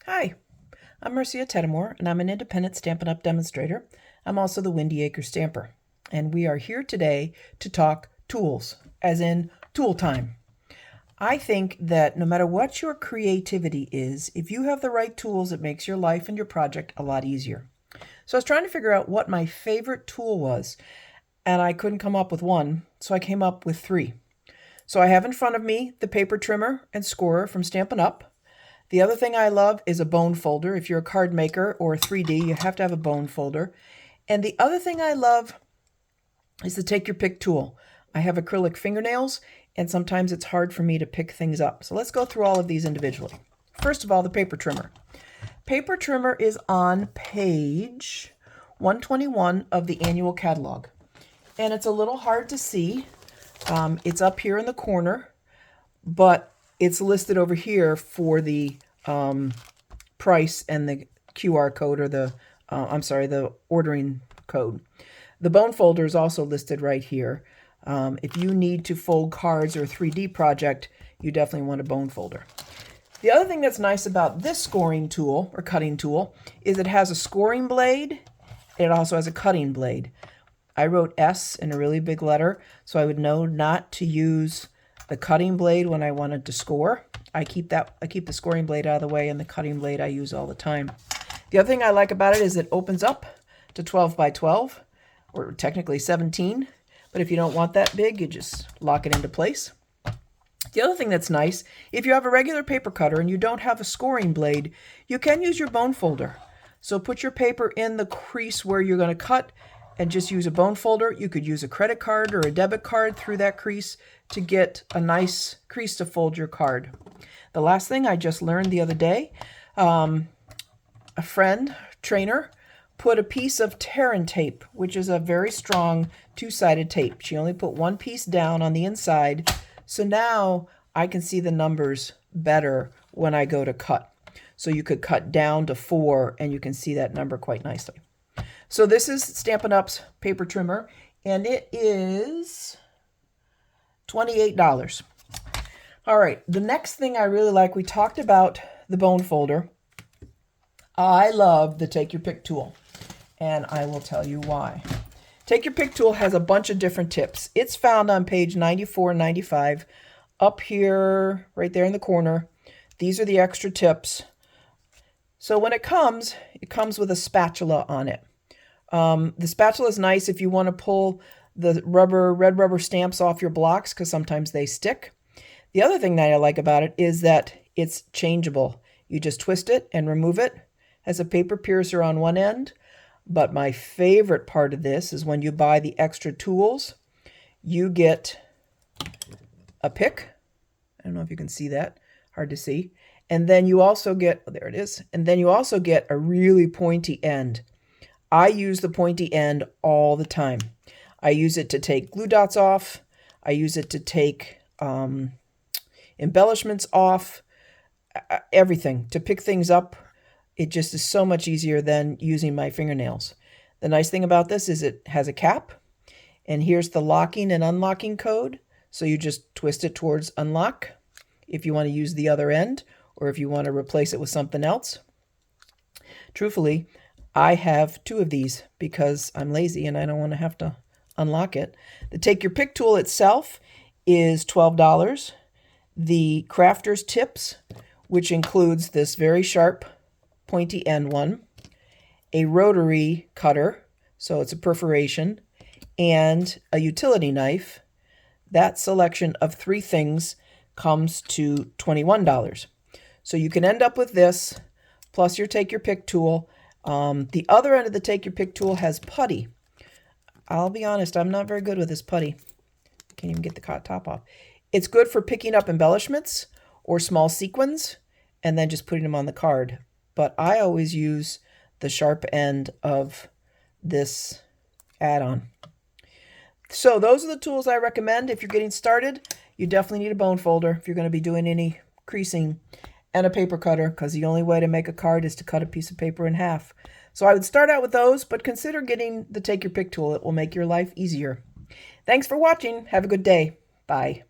Hi, I'm Marcia Teddemore, and I'm an independent Stampin' Up! Demonstrator. I'm also the WindyAcresStamper, and we are here today to talk tools, as in tool time. I think that no matter what your creativity is, if you have the right tools, it makes your life and your project a lot easier. So I was trying to figure out what my favorite tool was, and I couldn't come up with one, so I came up with three. So I have in front of me the paper trimmer and scorer from Stampin' Up! The other thing I love is a bone folder. If you're a card maker or 3D, you have to have a bone folder. And the other thing I love is the take your pick tool. I have acrylic fingernails, and sometimes it's hard for me to pick things up. So let's go through all of these individually. First of all, the paper trimmer. Paper trimmer is on page 121 of the annual catalog. And it's a little hard to see. It's up here in the corner, but it's listed over here for the price and the QR code, or the ordering code. The bone folder is also listed right here. If you need to fold cards or a 3D project, you definitely want a bone folder. The other thing that's nice about this scoring tool or cutting tool is it has a scoring blade. It also has a cutting blade. I wrote S in a really big letter, so I would know not to use the cutting blade when I wanted to score. I keep the scoring blade out of the way, and the cutting blade I use all the time. The other thing I like about it is it opens up to 12 by 12, or technically 17. But if you don't want that big, you just lock it into place. The other thing that's nice, if you have a regular paper cutter and you don't have a scoring blade, you can use your bone folder. So put your paper in the crease where you're going to cut and just use a bone folder. You could use a credit card or a debit card through that crease to get a nice crease to fold your card. The last thing I just learned the other day, a friend, trainer, put a piece of Terran tape, which is a very strong two-sided tape. She only put one piece down on the inside, so now I can see the numbers better when I go to cut. So you could cut down to 4, and you can see that number quite nicely. So this is Stampin' Up's paper trimmer, and it is $28. All right, the next thing I really like, we talked about the bone folder. I love the Take Your Pick tool, and I will tell you why. Take Your Pick tool has a bunch of different tips. It's found on page 94 and 95, up here, right there in the corner. These are the extra tips. So when it comes with a spatula on it. The spatula is nice if you want to pull the red rubber stamps off your blocks, because sometimes they stick. The other thing that I like about it is that it's changeable. You just twist it and remove it. It has a paper piercer on one end. But my favorite part of this is when you buy the extra tools, you get a pick. I don't know if you can see that. Hard to see. And then you also get, oh, there it is. And then you also get a really pointy end. I use the pointy end all the time. I use it to take glue dots off. I use it to take embellishments off. Everything. To pick things up. It just is so much easier than using my fingernails. The nice thing about this is it has a cap. And here's the locking and unlocking code. So you just twist it towards unlock if you want to use the other end, or if you want to replace it with something else. Truthfully, I have 2 of these because I'm lazy and I don't want to have to unlock it. The Take Your Pick tool itself is $12. The crafter's tips, which includes this very sharp pointy end one, a rotary cutter, so it's a perforation, and a utility knife. That selection of 3 things comes to $21. So you can end up with this, plus your Take Your Pick tool. The other end of the Take Your Pick tool has putty. I'll be honest, I'm not very good with this putty. Can't even get the top off. It's good for picking up embellishments or small sequins and then just putting them on the card. But I always use the sharp end of this add-on. So those are the tools I recommend if you're getting started. You definitely need a bone folder if you're going to be doing any creasing, and a paper cutter, because the only way to make a card is to cut a piece of paper in half. So I would start out with those, but consider getting the Take Your Pick tool. It will make your life easier. Thanks for watching. Have a good day. Bye.